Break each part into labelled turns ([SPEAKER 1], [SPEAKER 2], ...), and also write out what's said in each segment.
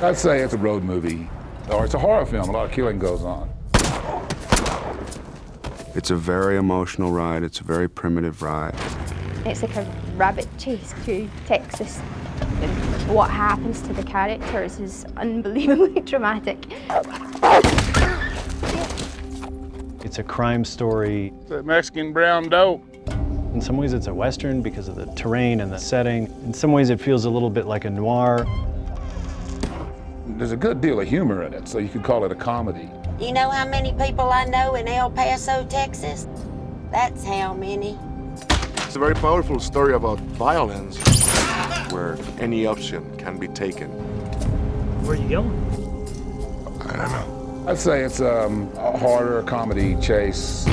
[SPEAKER 1] I'd say it's a road movie, or it's a horror film. A lot of killing goes on.
[SPEAKER 2] It's a very emotional ride. It's a very primitive ride.
[SPEAKER 3] It's like a rabbit chase through Texas. And what happens to the characters is unbelievably dramatic.
[SPEAKER 4] It's a crime story.
[SPEAKER 1] It's a Mexican brown dope.
[SPEAKER 4] In some ways it's a Western because of the terrain and the setting. In some ways it feels a little bit like a noir.
[SPEAKER 1] There's a good deal of humor in it, so you could call it a comedy.
[SPEAKER 5] You know how many people I know in El Paso, Texas? That's how many.
[SPEAKER 6] It's a very powerful story about violence, where any option can be taken.
[SPEAKER 7] Where are you going?
[SPEAKER 6] I don't know.
[SPEAKER 1] I'd say it's a horror comedy chase.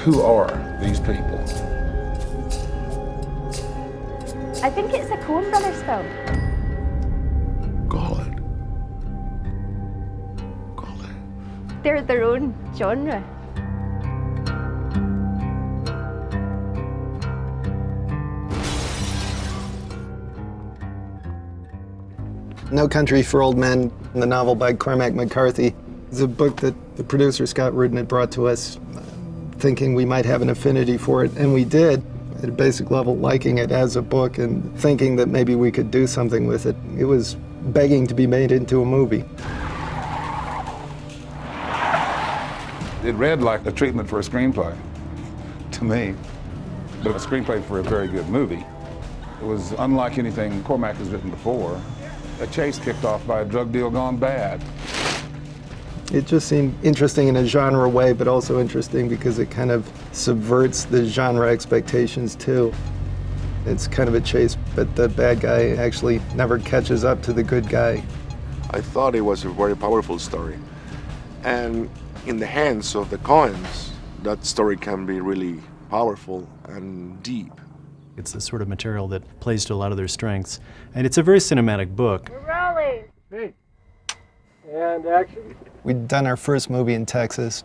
[SPEAKER 1] Who are these people?
[SPEAKER 3] I think it's a Coen Brothers film.
[SPEAKER 6] God.
[SPEAKER 3] They're their own genre.
[SPEAKER 8] No Country for Old Men, the novel by Cormac McCarthy, is a book that the producer Scott Rudin had brought to us, thinking we might have an affinity for it, and we did. At a basic level, liking it as a book and thinking that maybe we could do something with it. It was begging to be made into a movie.
[SPEAKER 1] It read like a treatment for a screenplay, to me, but a screenplay for a very good movie. It was unlike anything Cormac has written before. A chase kicked off by a drug deal gone bad.
[SPEAKER 8] It just seemed interesting in a genre way, but also interesting because it kind of subverts the genre expectations too. It's kind of a chase, but the bad guy actually never catches up to the good guy.
[SPEAKER 6] I thought it was a very powerful story. And in the hands of the Coens, that story can be really powerful and deep.
[SPEAKER 4] It's the sort of material that plays to a lot of their strengths. And it's a very cinematic book.
[SPEAKER 7] We're rolling. Hey. And action.
[SPEAKER 8] We'd done our first movie in Texas.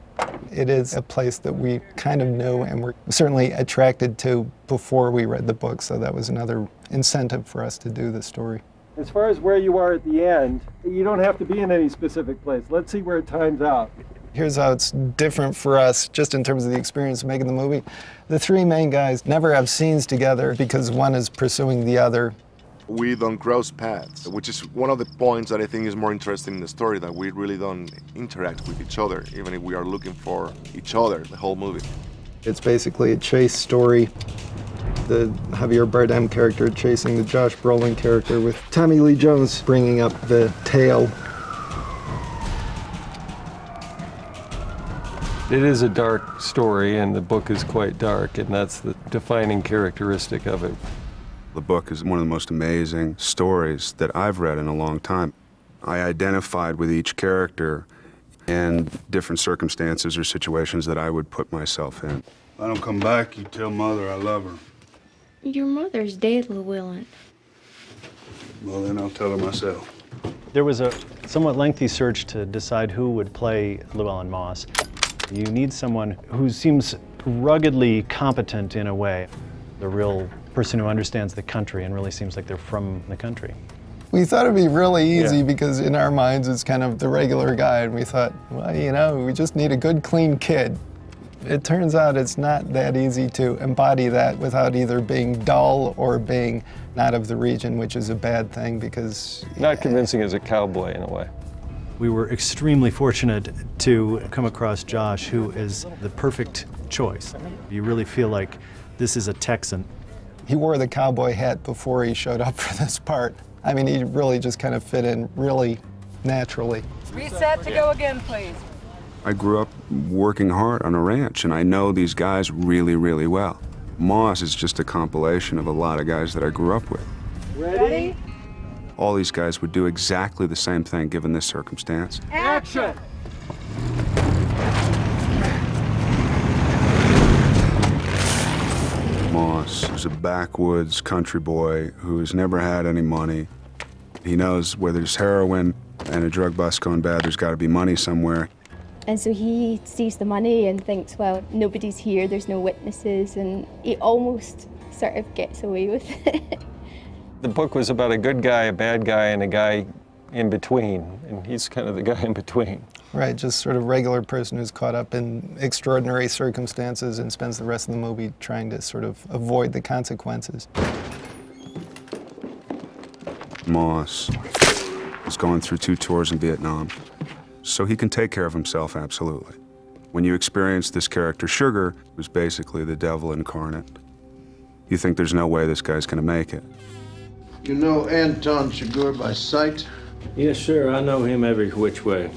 [SPEAKER 8] It is a place that we kind of knew and were certainly attracted to before we read the book, so that was another incentive for us to do the story.
[SPEAKER 7] As far as where you are at the end, you don't have to be in any specific place. Let's see where it times out.
[SPEAKER 8] Here's how it's different for us, just in terms of the experience of making the movie. The three main guys never have scenes together because one is pursuing the other.
[SPEAKER 6] We don't cross paths, which is one of the points that I think is more interesting in the story, that we really don't interact with each other, even if we are looking for each other the whole movie.
[SPEAKER 8] It's basically a chase story. The Javier Bardem character chasing the Josh Brolin character, with Tommy Lee Jones bringing up the tail.
[SPEAKER 9] It is a dark story, and the book is quite dark, and that's the defining characteristic of it.
[SPEAKER 2] The book is one of the most amazing stories that I've read in a long time. I identified with each character in different circumstances or situations that I would put myself in.
[SPEAKER 10] If I don't come back, you tell Mother I love her.
[SPEAKER 3] Your mother's dead, Llewellyn.
[SPEAKER 10] Well, then I'll tell her myself.
[SPEAKER 4] There was a somewhat lengthy search to decide who would play Llewellyn Moss. You need someone who seems ruggedly competent in a way. The real person who understands the country and really seems like they're from the country.
[SPEAKER 8] We thought it'd be really easy because in our minds it's kind of the regular guy, and we thought, well, you know, we just need a good, clean kid. It turns out it's not that easy to embody that without either being dull or being not of the region, which is a bad thing because...
[SPEAKER 9] Not convincing as a cowboy in a way.
[SPEAKER 4] We were extremely fortunate to come across Josh, who is the perfect choice. You really feel like this is a Texan.
[SPEAKER 8] He wore the cowboy hat before he showed up for this part. I mean, he really just kind of fit in really naturally.
[SPEAKER 11] Reset to go again, please.
[SPEAKER 2] I grew up working hard on a ranch, and I know these guys really, really well. Moss is just a compilation of a lot of guys that I grew up with.
[SPEAKER 7] Ready?
[SPEAKER 2] All these guys would do exactly the same thing given this circumstance.
[SPEAKER 7] Action!
[SPEAKER 2] Moss is a backwoods country boy who's never had any money. He knows where there's heroin and a drug bust going bad, there's got to be money somewhere.
[SPEAKER 3] And so he sees the money and thinks, well, nobody's here, there's no witnesses, and he almost sort of gets away with it.
[SPEAKER 9] The book was about a good guy, a bad guy, and a guy in between, and he's kind of the guy in between.
[SPEAKER 8] Right, just sort of regular person who's caught up in extraordinary circumstances and spends the rest of the movie trying to sort of avoid the consequences.
[SPEAKER 2] Moss is going through 2 tours in Vietnam, so he can take care of himself, absolutely. When you experience this character, Sugar, who's basically the devil incarnate, you think there's no way this guy's gonna make it.
[SPEAKER 12] You know Anton Chigurh by sight?
[SPEAKER 13] Yes, sir. I know him every which way.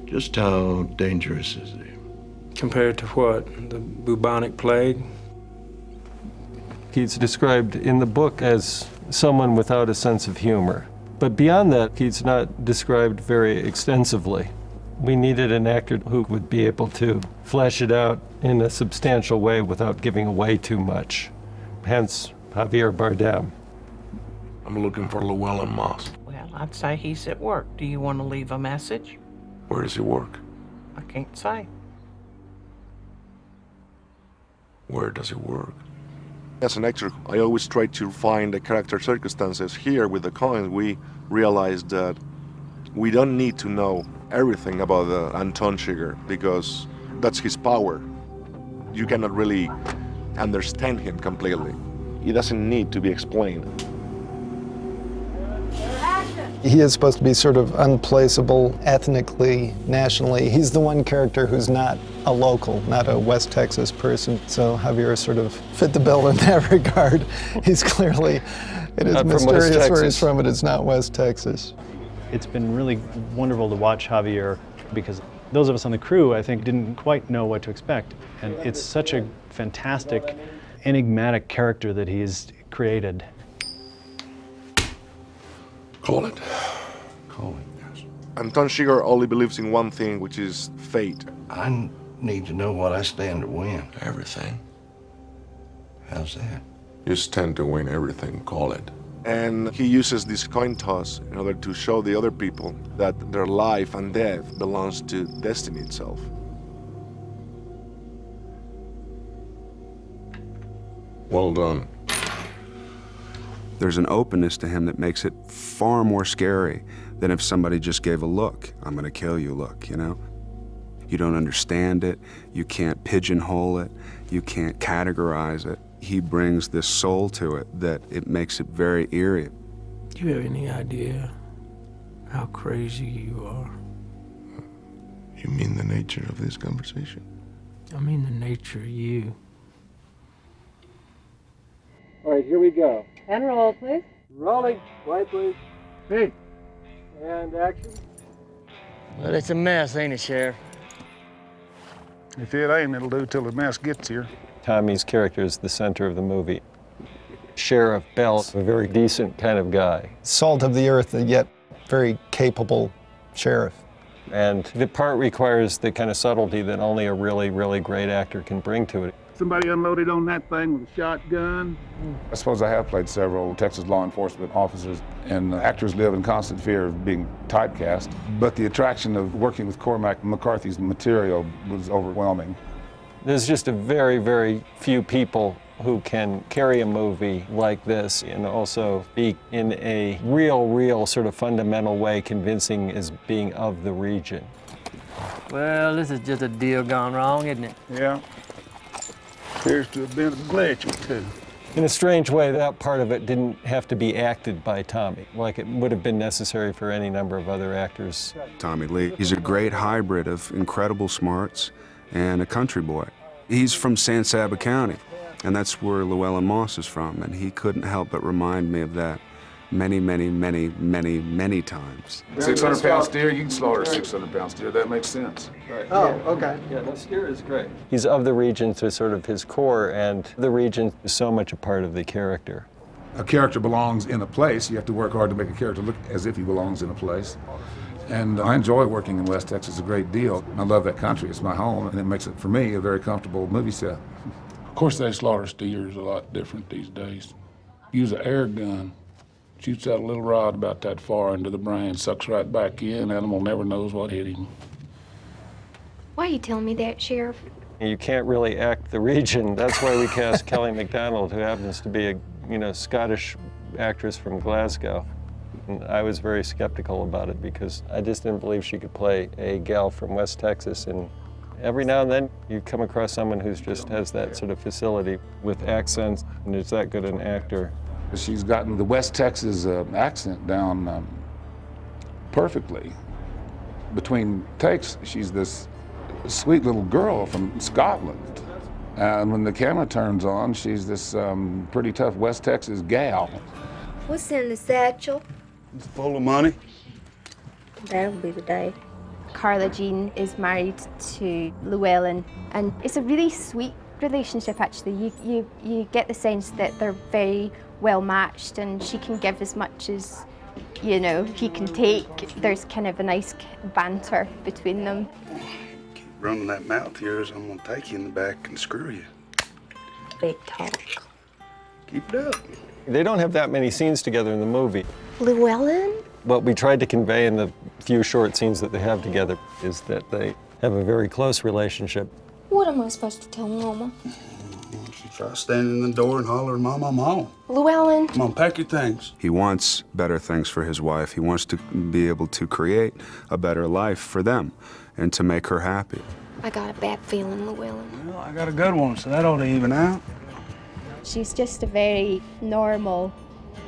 [SPEAKER 12] Just how dangerous is he?
[SPEAKER 13] Compared to what? The bubonic plague?
[SPEAKER 9] He's described in the book as someone without a sense of humor. But beyond that, he's not described very extensively. We needed an actor who would be able to flesh it out in a substantial way without giving away too much. Hence, Javier Bardem.
[SPEAKER 12] I'm looking for Llewellyn Moss.
[SPEAKER 14] Well, I'd say he's at work. Do you want to leave a message?
[SPEAKER 12] Where does he work?
[SPEAKER 14] I can't say.
[SPEAKER 12] Where does he work?
[SPEAKER 6] As an actor, I always try to find the character circumstances. Here with the coins, we realized that we don't need to know everything about Anton Chigurh because that's his power. You cannot really understand him completely. He doesn't need to be explained.
[SPEAKER 8] He is supposed to be sort of unplaceable ethnically, nationally. He's the one character who's not a local, not a West Texas person. So Javier sort of fit the bill in that regard. He's clearly, it is mysterious where he's from, but it's not West Texas.
[SPEAKER 4] It's been really wonderful to watch Javier because those of us on the crew, I think, didn't quite know what to expect. And it's such a fantastic, enigmatic character that he's created.
[SPEAKER 12] Call it. Call it, yes.
[SPEAKER 6] Anton Chigurh only believes in one thing, which is fate.
[SPEAKER 12] I need to know what I stand to win. Everything. How's that? You stand to win everything, call it.
[SPEAKER 6] And he uses this coin toss in order to show the other people that their life and death belongs to destiny itself.
[SPEAKER 12] Well done.
[SPEAKER 2] There's an openness to him that makes it far more scary than if somebody just gave a look. I'm gonna kill you look, you know? You don't understand it, you can't pigeonhole it, you can't categorize it. He brings this soul to it that it makes it very eerie.
[SPEAKER 13] Do you have any idea how crazy you are?
[SPEAKER 12] You mean the nature of this conversation?
[SPEAKER 13] I mean the nature of you.
[SPEAKER 7] All right, here we go.
[SPEAKER 11] And roll, please.
[SPEAKER 7] Rolling. White, please. Hey. And action.
[SPEAKER 15] Well, it's a mess, ain't it, Sheriff?
[SPEAKER 1] If it ain't, it'll do till the mess gets here.
[SPEAKER 9] Tommy's character is the center of the movie. Sheriff Bell's a very decent kind of guy.
[SPEAKER 8] Salt of the earth, yet very capable sheriff.
[SPEAKER 9] And the part requires the kind of subtlety that only a really, really great actor can bring to it.
[SPEAKER 1] Somebody unloaded on that thing with a shotgun. I suppose I have played several Texas law enforcement officers, and actors live in constant fear of being typecast. But the attraction of working with Cormac McCarthy's material was overwhelming.
[SPEAKER 9] There's just a very, very few people who can carry a movie like this and also be in a real sort of fundamental way convincing as being of the region.
[SPEAKER 15] Well, this is just a deal gone wrong, isn't it?
[SPEAKER 1] Yeah. Appears to have been a glitch or two.
[SPEAKER 9] In a strange way, that part of it didn't have to be acted by Tommy, like it would have been necessary for any number of other actors.
[SPEAKER 2] Tommy Lee, he's a great hybrid of incredible smarts and a country boy. He's from San Saba County, and that's where Llewellyn Moss is from, and he couldn't help but remind me of that many times.
[SPEAKER 1] 600-pound steer, you can slaughter a 600-pound steer. That makes sense.
[SPEAKER 8] Right. Oh, okay.
[SPEAKER 9] Yeah, no, steer is great. He's of the region to sort of his core, and the region is so much a part of the character.
[SPEAKER 1] A character belongs in a place. You have to work hard to make a character look as if he belongs in a place. And I enjoy working in West Texas a great deal. I love that country. It's my home, and it makes it, for me, a very comfortable movie set.
[SPEAKER 10] Of course, they slaughter steers a lot different these days. Use an air gun. Shoots out a little rod about that far into the brain, sucks right back in. Animal never knows what hit him.
[SPEAKER 3] Why are you telling me that, Sheriff?
[SPEAKER 9] You can't really act the region. That's why we cast Kelly MacDonald, who happens to be a Scottish actress from Glasgow. And I was very skeptical about it because I just didn't believe she could play a gal from West Texas. And every now and then you come across someone who just has that sort of facility with accents and is that good an actor.
[SPEAKER 1] She's gotten the West Texas accent down perfectly. Between takes, she's this sweet little girl from Scotland. And when the camera turns on, she's this pretty tough West Texas gal.
[SPEAKER 16] What's in the satchel?
[SPEAKER 17] It's full of money.
[SPEAKER 16] That'll be the day.
[SPEAKER 3] Carla Jean is married to Llewellyn, and it's a really sweet relationship actually. You get the sense that they're very well matched, and she can give as much as, you know, he can take. There's kind of a nice banter between them.
[SPEAKER 17] Keep running that mouth of yours, I'm gonna take you in the back and screw you.
[SPEAKER 16] Big talk.
[SPEAKER 17] Keep it up.
[SPEAKER 9] They don't have that many scenes together in the movie.
[SPEAKER 3] Llewellyn?
[SPEAKER 9] What we tried to convey in the few short scenes that they have together is that they have a very close relationship.
[SPEAKER 16] What am I supposed to tell Mama?
[SPEAKER 17] She tries standing in the door and hollering, Mom, I'm home.
[SPEAKER 3] Llewellyn.
[SPEAKER 17] Come on, pack your things.
[SPEAKER 2] He wants better things for his wife. He wants to be able to create a better life for them and to make her happy.
[SPEAKER 16] I got a bad feeling, Llewellyn.
[SPEAKER 17] Well, I got a good one, so that ought to even out.
[SPEAKER 3] She's just a very normal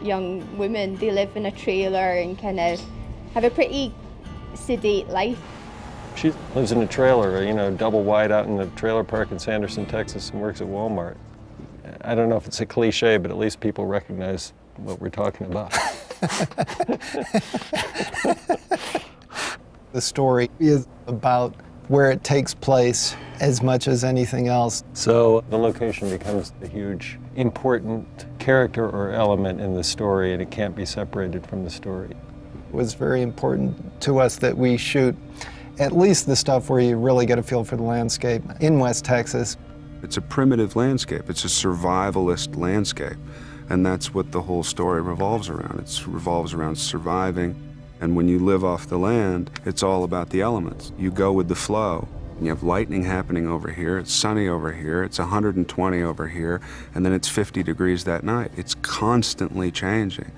[SPEAKER 3] young woman. They live in a trailer and kind of have a pretty sedate life.
[SPEAKER 9] She lives in a trailer, you know, double wide out in the trailer park in Sanderson, Texas, and works at Walmart. I don't know if it's a cliche, but at least people recognize what we're talking about.
[SPEAKER 8] The story is about where it takes place as much as anything else.
[SPEAKER 9] So the location becomes a huge, important character or element in the story, and it can't be separated from the story.
[SPEAKER 8] It was very important to us that we shoot at least the stuff where you really get a feel for the landscape in West Texas.
[SPEAKER 2] It's a primitive landscape. It's a survivalist landscape. And that's what the whole story revolves around. It revolves around surviving. And when you live off the land, it's all about the elements. You go with the flow. You have lightning happening over here, it's sunny over here, it's 120 over here, and then it's 50 degrees that night. It's constantly changing.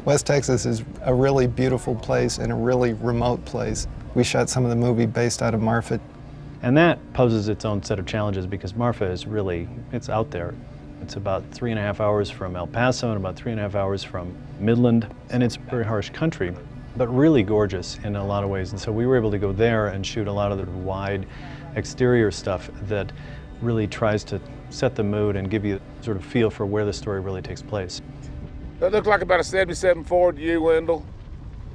[SPEAKER 8] West Texas is a really beautiful place and a really remote place. We shot some of the movie based out of Marfa.
[SPEAKER 4] And that poses its own set of challenges because Marfa is really, it's out there. It's about 3.5 hours from El Paso and about 3.5 hours from Midland, and it's very harsh country, but really gorgeous in a lot of ways. And so we were able to go there and shoot a lot of the wide exterior stuff that really tries to set the mood and give you sort of feel for where the story really takes place.
[SPEAKER 1] That look like about a 77 Ford to you, Wendell?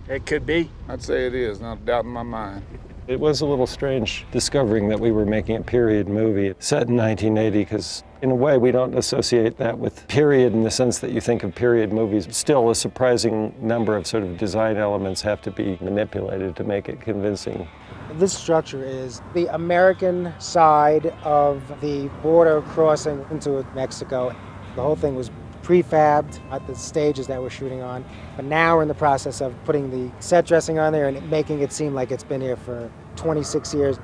[SPEAKER 15] It could be.
[SPEAKER 1] I'd say it is, not a doubt in my mind.
[SPEAKER 9] It was a little strange discovering that we were making a period movie set in 1980 because in a way we don't associate that with period in the sense that you think of period movies. Still, a surprising number of sort of design elements have to be manipulated to make it convincing.
[SPEAKER 18] This structure is the American side of the border crossing into Mexico. The whole thing was prefabbed at the stages that we're shooting on, but now we're in the process of putting the set dressing on there and making it seem like it's been here for 26 years.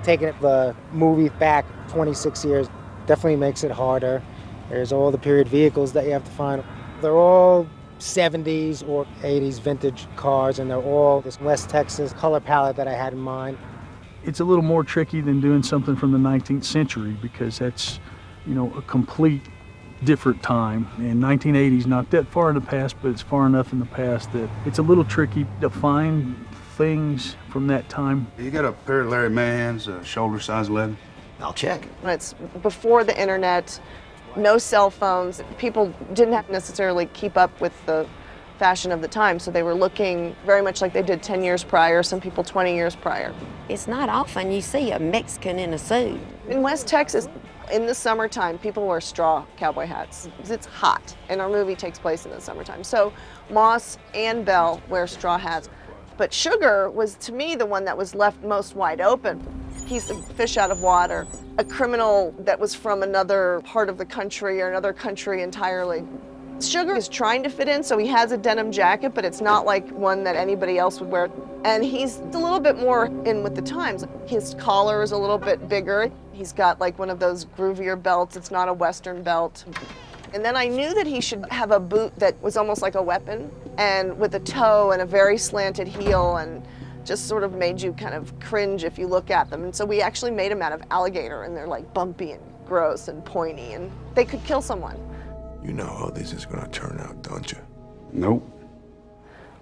[SPEAKER 18] Taking the movie back 26 years definitely makes it harder. There's all the period vehicles that you have to find. They're all 70s or 80s vintage cars, and they're all this West Texas color palette that I had in mind.
[SPEAKER 19] It's a little more tricky than doing something from the 19th century because that's, you know, a complete different time. And 1980 is not that far in the past, but it's far enough in the past that it's a little tricky to find things from that time.
[SPEAKER 17] You got a pair of Larry Mann's, shoulder size 11?
[SPEAKER 20] I'll check.
[SPEAKER 21] It's before the internet, no cell phones. People didn't have to necessarily keep up with the fashion of the time, so they were looking very much like they did 10 years prior, some people 20 years prior.
[SPEAKER 5] It's not often you see a Mexican in a suit.
[SPEAKER 21] In West Texas, in the summertime, people wear straw cowboy hats. It's hot, and our movie takes place in the summertime. So Moss and Bell wear straw hats. But Sugar was, to me, the one that was left most wide open. He's a fish out of water, a criminal that was from another part of the country or another country entirely. Sugar is trying to fit in, so he has a denim jacket, but it's not like one that anybody else would wear. And he's a little bit more in with the times. His collar is a little bit bigger. He's got like one of those groovier belts. It's not a Western belt. And then I knew that he should have a boot that was almost like a weapon, and with a toe and a very slanted heel, and just sort of made you kind of cringe if you look at them. And so we actually made them out of alligator, and they're like bumpy and gross and pointy, and they could kill someone.
[SPEAKER 12] You know how this is gonna turn out, don't you?
[SPEAKER 1] Nope.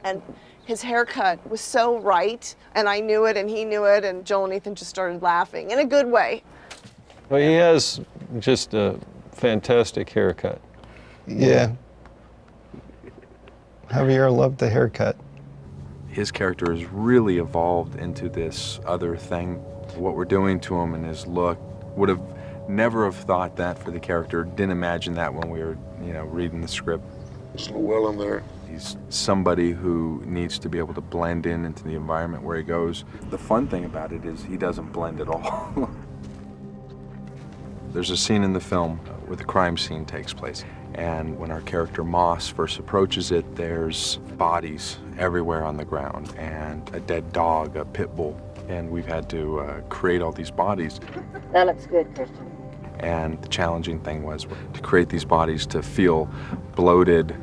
[SPEAKER 21] And his haircut was so right, and I knew it, and he knew it, and Joel and Ethan just started laughing in a good way.
[SPEAKER 9] Well, he has just a fantastic haircut.
[SPEAKER 8] Yeah. Javier loved the haircut.
[SPEAKER 2] His character has really evolved into this other thing. What we're doing to him and his look, would have never have thought that for the character. Didn't imagine that when we were, reading the script.
[SPEAKER 6] There's Llewellyn there.
[SPEAKER 2] He's somebody who needs to be able to blend in into the environment where he goes. The fun thing about it is he doesn't blend at all. There's a scene in the film where the crime scene takes place. And when our character Moss first approaches it, there's bodies everywhere on the ground and a dead dog, a pit bull. And we've had to create all these bodies.
[SPEAKER 20] That looks good, Christian.
[SPEAKER 2] And the challenging thing was to create these bodies to feel bloated,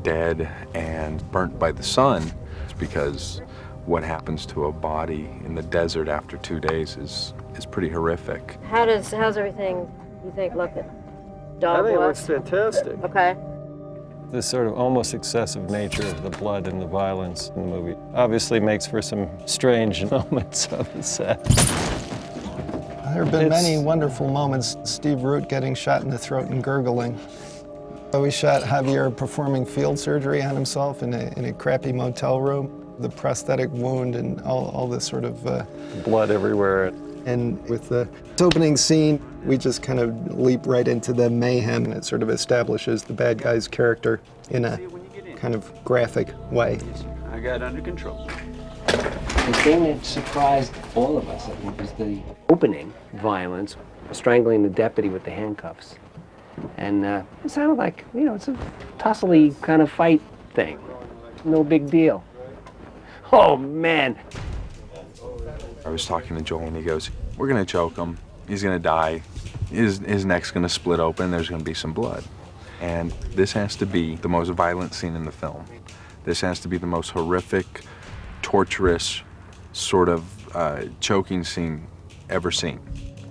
[SPEAKER 2] dead, and burnt by the sun. It's because what happens to a body in the desert after 2 days is pretty horrific.
[SPEAKER 20] How's everything, you think, looking?
[SPEAKER 4] I think it looks fantastic.
[SPEAKER 20] Okay.
[SPEAKER 9] This sort of almost excessive nature of the blood and the violence in the movie obviously makes for some strange moments on the set.
[SPEAKER 8] There have been many wonderful moments. Steve Root getting shot in the throat and gurgling. We shot Javier performing field surgery on himself in a crappy motel room. The prosthetic wound and all this sort of...
[SPEAKER 9] blood everywhere.
[SPEAKER 8] And with the opening scene, we just kind of leap right into the mayhem. It sort of establishes the bad guy's character in a kind of graphic way.
[SPEAKER 22] I got under control. The thing that surprised all of us, I think, was the opening violence, strangling the deputy with the handcuffs. And it sounded like, it's a tussly kind of fight thing. No big deal. Oh, man.
[SPEAKER 2] I was talking to Joel and he goes, we're gonna choke him, he's gonna die, his neck's gonna split open, there's gonna be some blood. And this has to be the most violent scene in the film. This has to be the most horrific, torturous, sort of choking scene ever seen.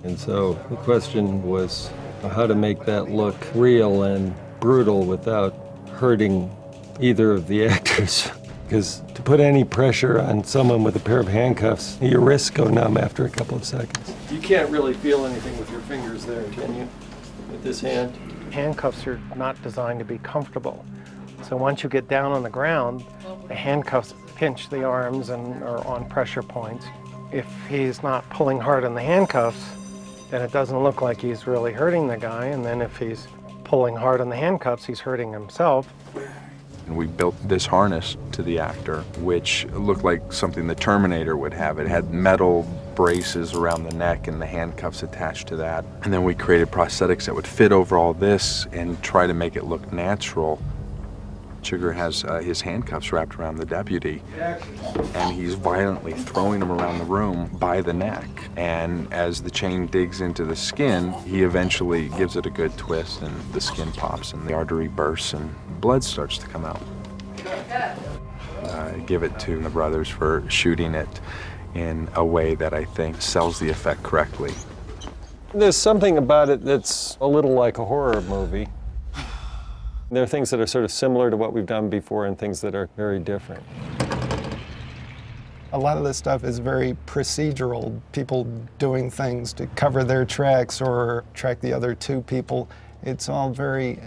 [SPEAKER 9] And so the question was how to make that look real and brutal without hurting either of the actors. Because to put any pressure on someone with a pair of handcuffs, your wrists go numb after a couple of seconds. You can't really feel anything with your fingers there, can you? With this hand?
[SPEAKER 23] Handcuffs are not designed to be comfortable. So once you get down on the ground, the handcuffs pinch the arms and are on pressure points. If he's not pulling hard on the handcuffs, then it doesn't look like he's really hurting the guy. And then if he's pulling hard on the handcuffs, he's hurting himself.
[SPEAKER 2] And we built this harness to the actor, which looked like something the Terminator would have. It had metal braces around the neck and the handcuffs attached to that. And then we created prosthetics that would fit over all this and try to make it look natural. Sugar has his handcuffs wrapped around the deputy, and he's violently throwing him around the room by the neck. And as the chain digs into the skin, he eventually gives it a good twist, and the skin pops, and the artery bursts, and blood starts to come out. Give it to the brothers for shooting it in a way that I think sells the effect correctly.
[SPEAKER 9] There's something about it that's a little like a horror movie. There are things that are sort of similar to what we've done before and things that are very different.
[SPEAKER 8] A lot of this stuff is very procedural, people doing things to cover their tracks or track the other two people. It's all very,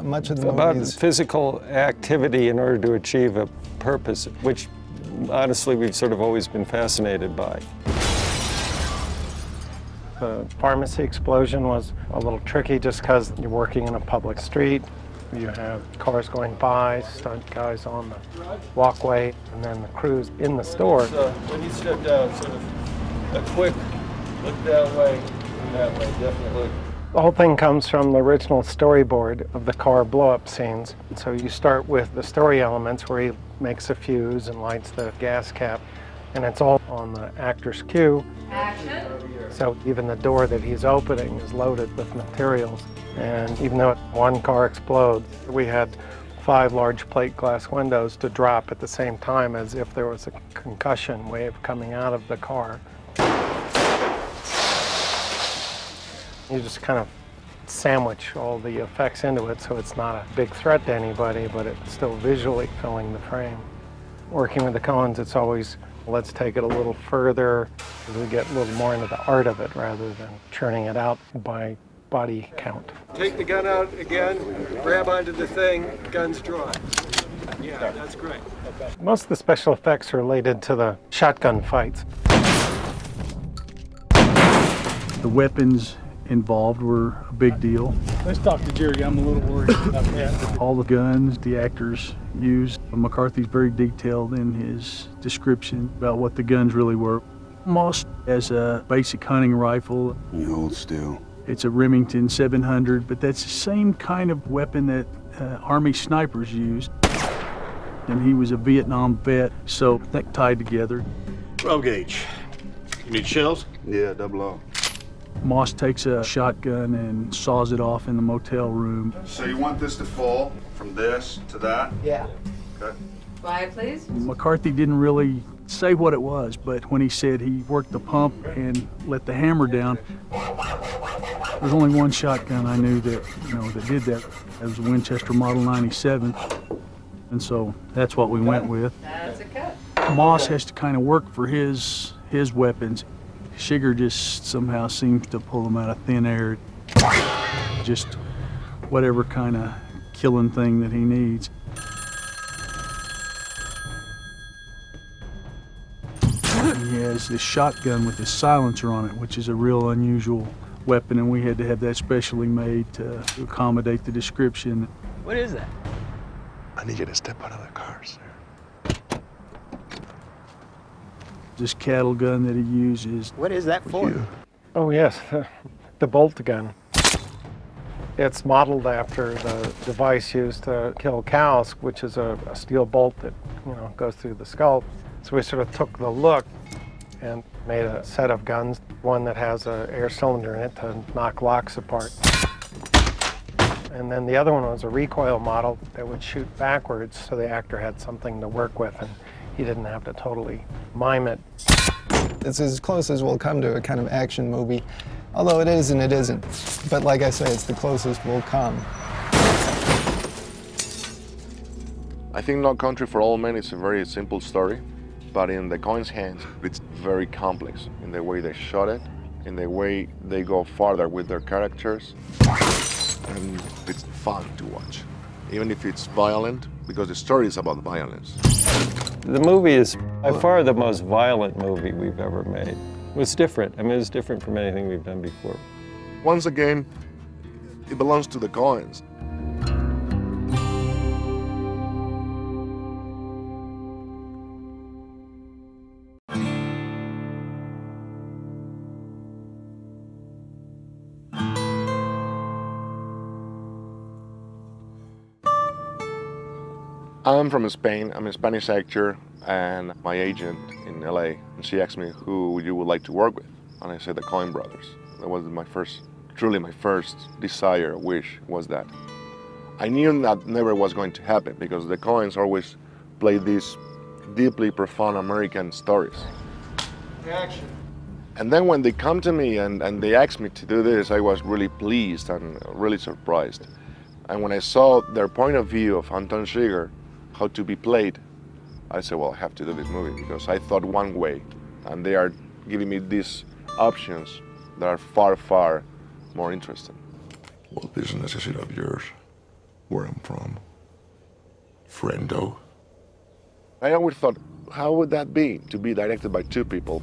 [SPEAKER 8] much of the movie is...
[SPEAKER 9] about physical activity in order to achieve a purpose, which honestly we've sort of always been fascinated by.
[SPEAKER 23] The pharmacy explosion was a little tricky just because you're working in a public street. You have cars going by, stunt guys on the walkway, and then the crews in the store.
[SPEAKER 9] So when you step down, sort of a quick look that way and that way, definitely.
[SPEAKER 23] The whole thing comes from the original storyboard of the car blow-up scenes. So you start with the story elements where he makes a fuse and lights the gas cap. and it's all on the actor's cue.
[SPEAKER 11] Action.
[SPEAKER 23] So even the door that he's opening is loaded with materials. And even though one car explodes, we had 5 large plate glass windows to drop at the same time as if there was a concussion wave coming out of the car. You just kind of sandwich all the effects into it so it's not a big threat to anybody, but it's still visually filling the frame. Working with the Coens, it's always, let's take it a little further, as we get a little more into the art of it rather than churning it out by body count.
[SPEAKER 7] Take the gun out again, grab onto the thing, gun's drawn. Yeah, that's great.
[SPEAKER 23] Most of the special effects are related to the shotgun fights.
[SPEAKER 19] The weapons involved were a big deal.
[SPEAKER 13] Let's talk to Jerry. I'm a little worried about that.
[SPEAKER 19] All the guns the actors used. McCarthy's very detailed in his description about what the guns really were. Moss has a basic hunting rifle.
[SPEAKER 2] You hold still.
[SPEAKER 19] It's a Remington 700, but that's the same kind of weapon that Army snipers used. And he was a Vietnam vet, so that tied together.
[SPEAKER 12] Roll gauge. You need shells?
[SPEAKER 2] Yeah, double O.
[SPEAKER 19] Moss takes a shotgun and saws it off in the motel room.
[SPEAKER 2] So you want this to fall from this to that?
[SPEAKER 18] Yeah.
[SPEAKER 2] Okay.
[SPEAKER 11] Quiet, please.
[SPEAKER 19] McCarthy didn't really say what it was, but when he said he worked the pump and let the hammer down, there's only one shotgun I knew that, that did that. It was a Winchester Model 97. And so that's what we went with.
[SPEAKER 11] That's a cut.
[SPEAKER 19] Moss has to kind of work for his weapons. Sugar just somehow seems to pull them out of thin air. Just whatever kind of killing thing that he needs. He has this shotgun with this silencer on it, which is a real unusual weapon, and we had to have that specially made to accommodate the description.
[SPEAKER 11] What is that?
[SPEAKER 12] I need you to step out of the car, sir.
[SPEAKER 19] This cattle gun that he uses.
[SPEAKER 18] What is that for?
[SPEAKER 23] Oh yes, the bolt gun. It's modeled after the device used to kill cows, which is a steel bolt that goes through the skull. So we sort of took the look and made a set of guns, one that has an air cylinder in it to knock locks apart. And then the other one was a recoil model that would shoot backwards, so the actor had something to work with and he didn't have to totally mime it.
[SPEAKER 8] It's as close as we'll come to a kind of action movie, although it is and it isn't. But like I say, it's the closest we'll come.
[SPEAKER 6] I think No Country for Old Men is a very simple story, but in the Coens' hands, it's very complex in the way they shot it, in the way they go farther with their characters, and it's fun to watch, even if it's violent, because the story is about violence.
[SPEAKER 9] The movie is by far the most violent movie we've ever made. It was different. I mean, it was different from anything we've done before.
[SPEAKER 6] Once again, it belongs to the Coens. I'm from Spain. I'm a Spanish actor, and my agent in LA, and she asked me who you would like to work with, and I said the Coen brothers. That was truly my first desire, wish, was that. I knew that never was going to happen because the Coens always played these deeply profound American stories.
[SPEAKER 7] Action.
[SPEAKER 6] And then when they come to me and they asked me to do this, I was really pleased and really surprised. And when I saw their point of view of Anton Chigurh, how to be played, I said, well, I have to do this movie because I thought one way, and they are giving me these options that are far, far more interesting.
[SPEAKER 12] What business is it of yours? Where I'm from? Friendo?
[SPEAKER 6] I always thought, how would that be to be directed by two people?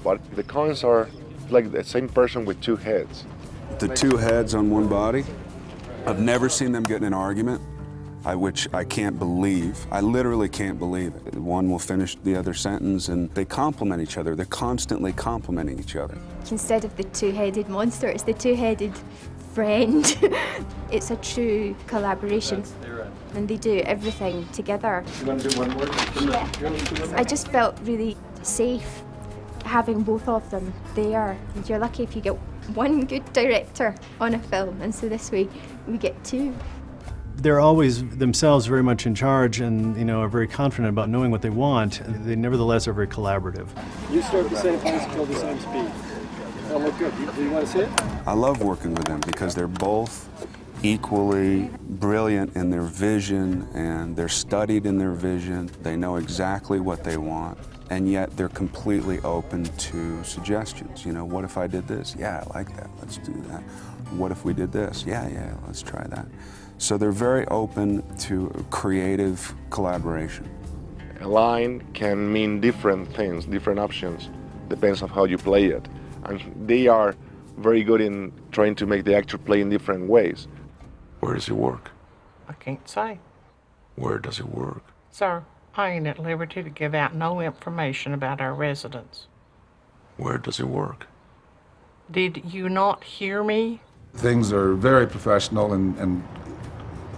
[SPEAKER 6] But the Coens are like the same person with two heads.
[SPEAKER 2] The two heads on one body? I've never seen them get in an argument, which I can't believe. I literally can't believe it. One will finish the other sentence, and they complement each other. They're constantly complimenting each other.
[SPEAKER 3] Instead of the two-headed monster, it's the two-headed friend. It's a true collaboration, and they do everything together.
[SPEAKER 7] You want to do one more?
[SPEAKER 3] Yeah. I just felt really safe having both of them there. You're lucky if you get one good director on a film, and so this way we get two.
[SPEAKER 4] They're always themselves very much in charge and, you know, are very confident about knowing what they want. They nevertheless are very collaborative.
[SPEAKER 7] You start at the same place, kill the same speed. That'll look good. Do you want to see it?
[SPEAKER 2] I love working with them because they're both equally brilliant in their vision, and they're studied in their vision. They know exactly what they want, and yet they're completely open to suggestions. You know, what if I did this? Yeah, I like that. Let's do that. What if we did this? Yeah, let's try that. So they're very open to creative collaboration.
[SPEAKER 6] A line can mean different things, different options, depends on how you play it. And they are very good in trying to make the actor play in different ways.
[SPEAKER 12] Where does it work?
[SPEAKER 10] I can't say.
[SPEAKER 12] Where does it work?
[SPEAKER 10] Sir, I ain't at liberty to give out no information about our residents.
[SPEAKER 12] Where does it work?
[SPEAKER 10] Did you not hear me?
[SPEAKER 1] Things are very professional and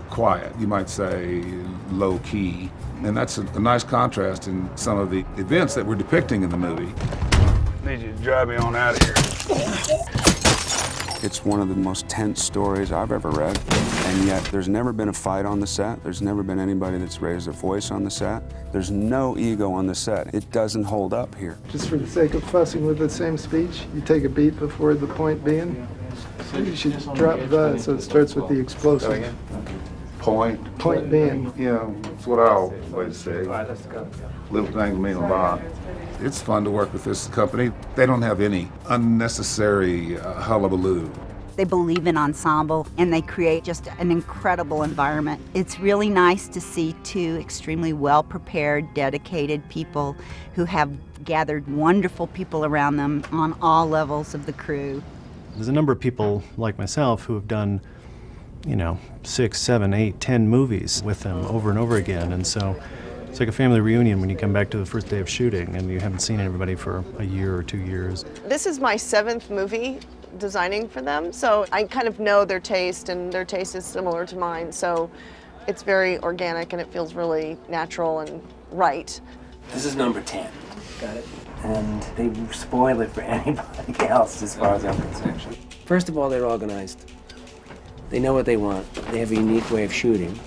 [SPEAKER 1] quiet, you might say low key. And that's a nice contrast in some of the events that we're depicting in the movie.
[SPEAKER 17] I need you to drive me on out of here.
[SPEAKER 2] It's one of the most tense stories I've ever read, and yet there's never been a fight on the set. There's never been anybody that's raised their voice on the set. There's no ego on the set. It doesn't hold up here.
[SPEAKER 8] Just for the sake of fussing with the same speech, you take a beat before the point being. You should drop the so it starts with the explosive.
[SPEAKER 1] Point being. Yeah, that's what I always say. Little things mean a lot. It's fun to work with this company. They don't have any unnecessary hullabaloo.
[SPEAKER 14] They believe in ensemble, and they create just an incredible environment. It's really nice to see two extremely well-prepared, dedicated people who have gathered wonderful people around them on all levels of the crew.
[SPEAKER 4] There's a number of people like myself who have done, you know, 6, 7, 8, 10 movies with them over and over again, and so it's like a family reunion when you come back to the first day of shooting and you haven't seen everybody for a year or 2 years.
[SPEAKER 21] This is my 7th movie designing for them, so I kind of know their taste, and their taste is similar to mine, so it's very organic and it feels really natural and right.
[SPEAKER 22] This is number 10. Got it? And they spoil it for anybody else as far as I'm concerned. First of all, they're organized. They know what they want. They have a unique way of shooting,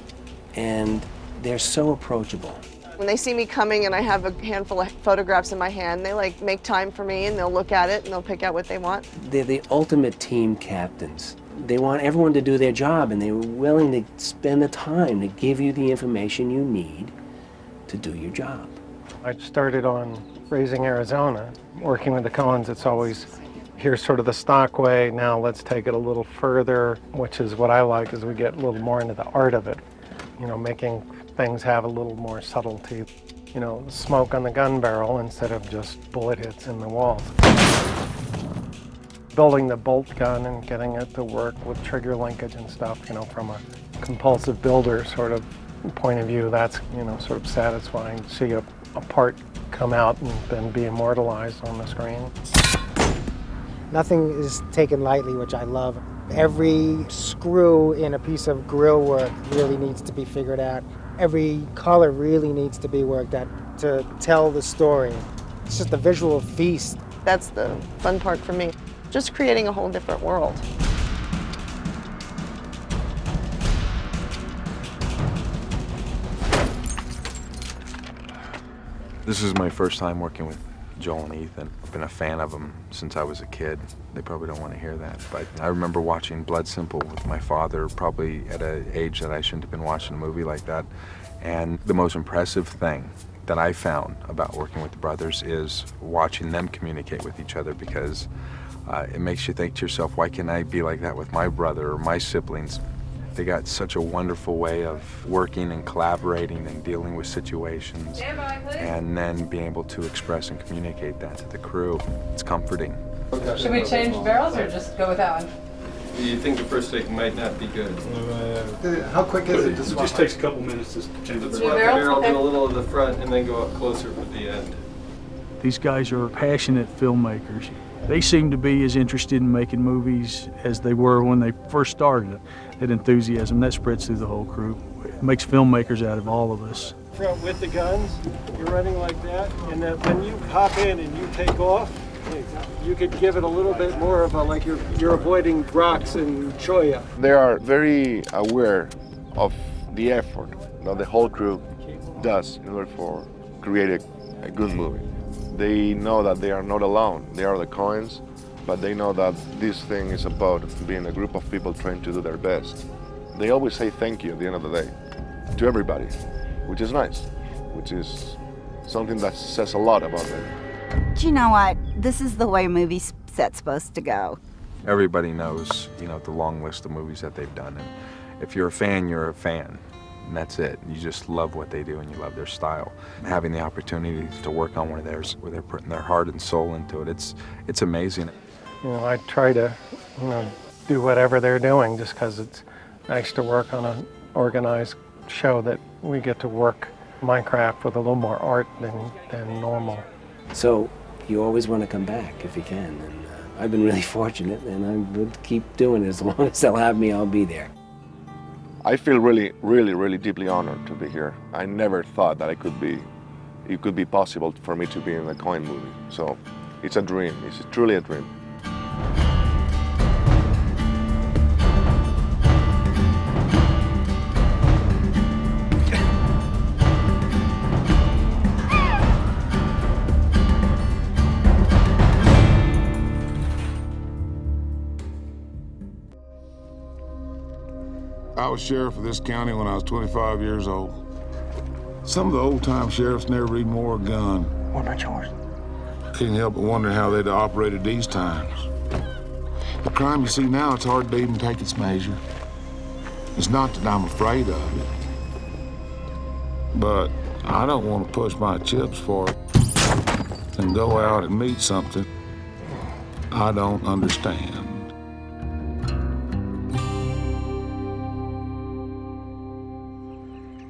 [SPEAKER 22] and they're so approachable.
[SPEAKER 21] When they see me coming and I have a handful of photographs in my hand, they like make time for me and they'll look at it and they'll pick out what they want.
[SPEAKER 22] They're the ultimate team captains. They want everyone to do their job, and they're willing to spend the time to give you the information you need to do your job.
[SPEAKER 23] I started on Raising Arizona. Working with the Coens, it's always, here's sort of the stock way, now let's take it a little further, which is what I like, as we get a little more into the art of it. You know, making things have a little more subtlety. You know, smoke on the gun barrel instead of just bullet hits in the walls. Building the bolt gun and getting it to work with trigger linkage and stuff, you know, from a compulsive builder sort of point of view, that's, you know, sort of satisfying to see a part come out and then be immortalized on the screen.
[SPEAKER 18] Nothing is taken lightly, which I love. Every screw in a piece of grill work really needs to be figured out. Every color really needs to be worked out to tell the story. It's just a visual feast.
[SPEAKER 21] That's the fun part for me. Just creating a whole different world.
[SPEAKER 16] This is my first time working with Joel and Ethan. I've been a fan of them since I was a kid. They probably don't want to hear that, but I remember watching Blood Simple with my father, probably at an age that I shouldn't have been watching a movie like that. And the most impressive thing that I found about working with the brothers is watching them communicate with each other, because it makes you think to yourself, why can't I be like that with my brother or my siblings? They got such a wonderful way of working and collaborating and dealing with situations, and then being able to express and communicate that to the crew. It's comforting.
[SPEAKER 11] Should we change barrels or just go with that one?
[SPEAKER 9] You think the first take might not be good?
[SPEAKER 8] How quick is it to
[SPEAKER 13] It
[SPEAKER 8] swap?
[SPEAKER 13] just takes a couple minutes to change the
[SPEAKER 9] Let's swap the barrel to a little of the front and then go up closer for the end.
[SPEAKER 19] These guys are passionate filmmakers. They seem to be as interested in making movies as they were when they first started. That enthusiasm, that spreads through the whole crew. It makes filmmakers out of all of us.
[SPEAKER 7] Front with the guns, you're running like that, and that when you hop in and you take off, you could give it a little bit more of a, like you're avoiding rocks and choya.
[SPEAKER 6] They are very aware of the effort that the whole crew does in order for create a good movie. They know that they are not alone. They are the Coens, but they know that this thing is about being a group of people trying to do their best. They always say thank you at the end of the day to everybody, which is nice, which is something that says a lot about them.
[SPEAKER 14] Do you know what? This is the way a movie set's supposed to go.
[SPEAKER 16] Everybody knows, you know, the long list of movies that they've done, and if you're a fan, you're a fan. And that's it. You just love what they do and you love their style. Having the opportunity to work on one of theirs where they're putting their heart and soul into it, it's amazing.
[SPEAKER 23] You know, I try to, you know, do whatever they're doing just because it's nice to work on an organized show that we get to work Minecraft with a little more art than normal.
[SPEAKER 22] So you always want to come back if you can, and I've been really fortunate, and I would keep doing it. As long as they'll have me, I'll be there.
[SPEAKER 6] I feel really, really, really deeply honored to be here. I never thought that it could be possible for me to be in a Coen movie. So it's a dream. It's truly a dream.
[SPEAKER 1] I was sheriff of this county when I was 25 years old. Some of the old-time sheriffs never even wore a gun.
[SPEAKER 22] What about yours?
[SPEAKER 1] Couldn't help but wonder how they'd have operated these times. The crime you see now, it's hard to even take its measure. It's not that I'm afraid of it, but I don't want to push my chips for it and go out and meet something I don't understand.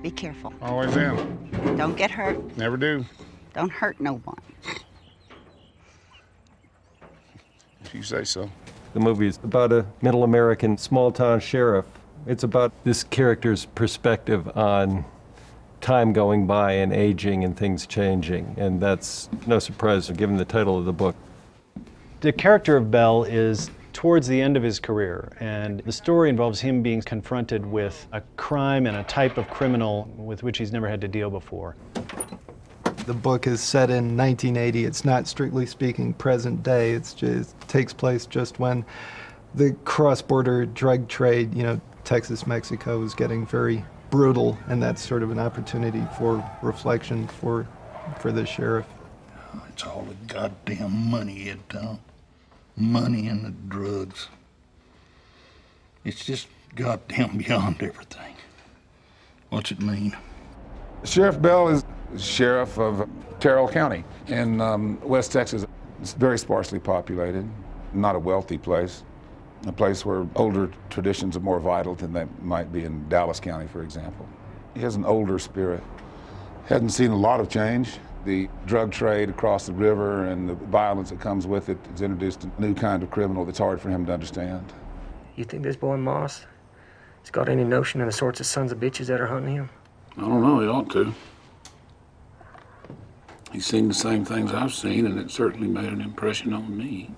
[SPEAKER 14] Be careful.
[SPEAKER 1] Always am.
[SPEAKER 14] Don't get hurt.
[SPEAKER 1] Never do.
[SPEAKER 14] Don't hurt no one.
[SPEAKER 1] If you say so.
[SPEAKER 9] The movie is about a middle American small-town sheriff. It's about this character's perspective on time going by and aging and things changing, and that's no surprise given the title of the book.
[SPEAKER 4] The character of Bell is towards the end of his career, and the story involves him being confronted with a crime and a type of criminal with which he's never had to deal before.
[SPEAKER 8] The book is set in 1980. It's not strictly speaking present day. It takes place just when the cross-border drug trade, you know, Texas-Mexico is getting very brutal, and that's sort of an opportunity for reflection for the sheriff.
[SPEAKER 17] It's all the goddamn money, money and the drugs. It's just goddamn beyond everything. What's it mean?
[SPEAKER 1] Sheriff Bell is sheriff of Terrell County in West Texas. It's very sparsely populated, not a wealthy place, a place where older traditions are more vital than they might be in Dallas County, for example. He has an older spirit. Hasn't seen a lot of change. The drug trade across the river and the violence that comes with it has introduced a new kind of criminal that's hard for him to understand.
[SPEAKER 22] You think this boy Moss has got any notion of the sorts of sons of bitches that are hunting him?
[SPEAKER 1] I don't know, he ought to. He's seen the same things I've seen, and it certainly made an impression on me.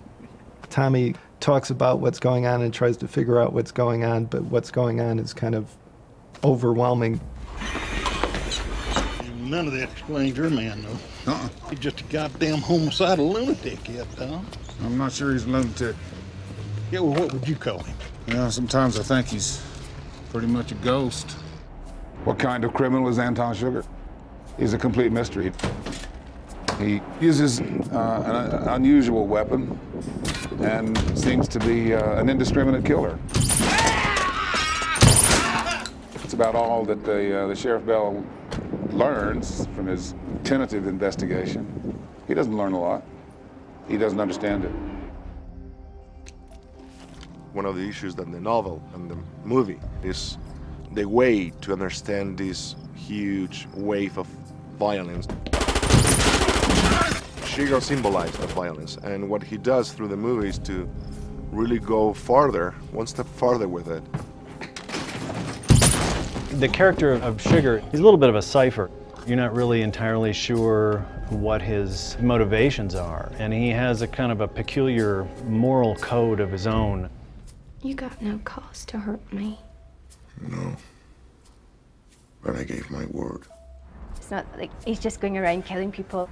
[SPEAKER 8] Tommy talks about what's going on and tries to figure out what's going on, but what's going on is kind of overwhelming.
[SPEAKER 17] None of that explains your man, though. He's just a goddamn homicidal lunatic, yet, Tom.
[SPEAKER 1] I'm not sure he's a lunatic.
[SPEAKER 17] Yeah, well, what would you call him?
[SPEAKER 1] Yeah, sometimes I think he's pretty much a ghost. What kind of criminal is Anton Sugar? He's a complete mystery. He uses an unusual weapon and seems to be an indiscriminate killer. It's about all that the Sheriff Bell learns from his tentative investigation. He doesn't learn a lot. He doesn't understand it.
[SPEAKER 6] One of the issues that the novel and the movie is the way to understand this huge wave of violence. Sugar symbolized the violence, and what he does through the movie is to really go farther, one step farther with it.
[SPEAKER 4] The character of Sugar, he's a little bit of a cipher. You're not really entirely sure what his motivations are, and he has a kind of a peculiar moral code of his own.
[SPEAKER 3] You got no cause to hurt me.
[SPEAKER 12] No. But I gave my word.
[SPEAKER 3] It's not like he's just going around killing people.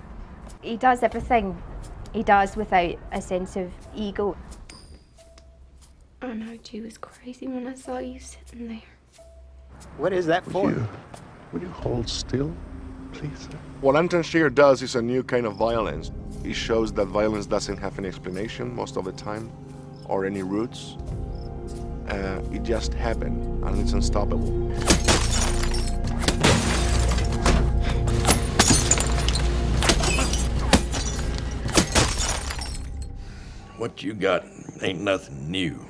[SPEAKER 3] He does everything he does without a sense of ego. I know you was crazy when I saw you sitting there.
[SPEAKER 18] What is that for?
[SPEAKER 12] Would you hold still, please, sir?
[SPEAKER 6] What Anton Chigurh does is a new kind of violence. He shows that violence doesn't have any explanation most of the time, or any roots. It just happened, and it's unstoppable.
[SPEAKER 5] What you got ain't nothing new.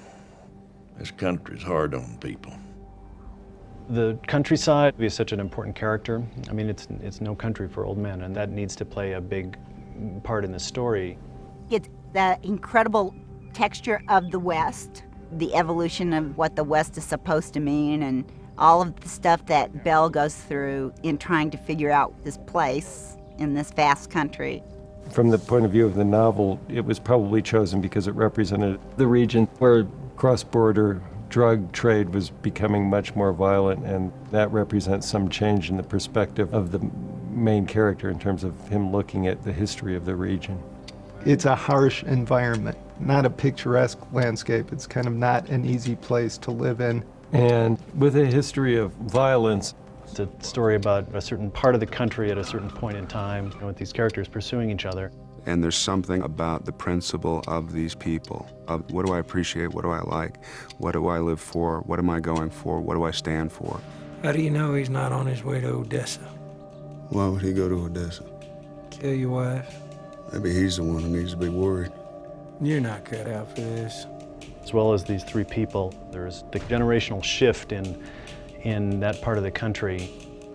[SPEAKER 5] This country's hard on people.
[SPEAKER 4] The countryside is such an important character. I mean, it's no country for old men, and that needs to play a big part in the story.
[SPEAKER 14] It's the incredible texture of the West, the evolution of what the West is supposed to mean, and all of the stuff that Belle goes through in trying to figure out this place in this vast country.
[SPEAKER 9] From the point of view of the novel, it was probably chosen because it represented the region where cross-border drug trade was becoming much more violent, and that represents some change in the perspective of the main character in terms of him looking at the history of the region.
[SPEAKER 8] It's a harsh environment, not a picturesque landscape. It's kind of not an easy place to live in.
[SPEAKER 9] And with a history of violence,
[SPEAKER 4] it's a story about a certain part of the country at a certain point in time, with these characters pursuing each other.
[SPEAKER 2] And there's something about the principle of these people, of what do I appreciate, what do I like, what do I live for, what am I going for, what do I stand for.
[SPEAKER 15] How do you know he's not on his way to Odessa?
[SPEAKER 12] Why would he go to Odessa?
[SPEAKER 15] Kill your wife?
[SPEAKER 12] Maybe he's the one who needs to be worried.
[SPEAKER 15] You're not cut out for this.
[SPEAKER 4] As well as these three people, there's the generational shift in that part of the country.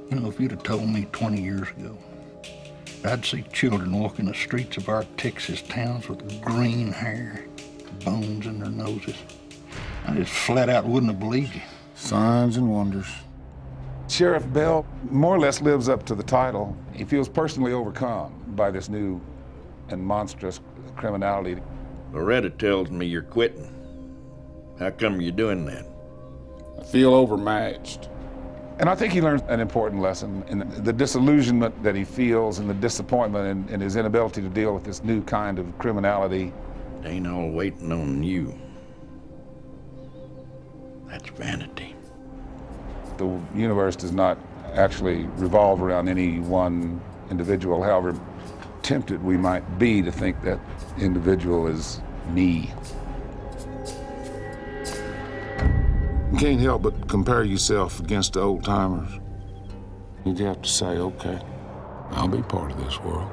[SPEAKER 17] You know, if you'd have told me 20 years ago, I'd see children walking the streets of our Texas towns with green hair, bones in their noses, I just flat out wouldn't have believed you.
[SPEAKER 12] Signs and wonders.
[SPEAKER 1] Sheriff Bell more or less lives up to the title. He feels personally overcome by this new and monstrous criminality.
[SPEAKER 5] Loretta tells me you're quitting. How come you're doing that?
[SPEAKER 1] I feel overmatched. And I think he learns an important lesson in the disillusionment that he feels and the disappointment in his inability to deal with this new kind of criminality.
[SPEAKER 5] Ain't all waiting on you. That's vanity.
[SPEAKER 1] The universe does not actually revolve around any one individual, however tempted we might be to think that individual is me.
[SPEAKER 12] You can't help but compare yourself against the old timers. You'd have to say, okay, I'll be part of this world.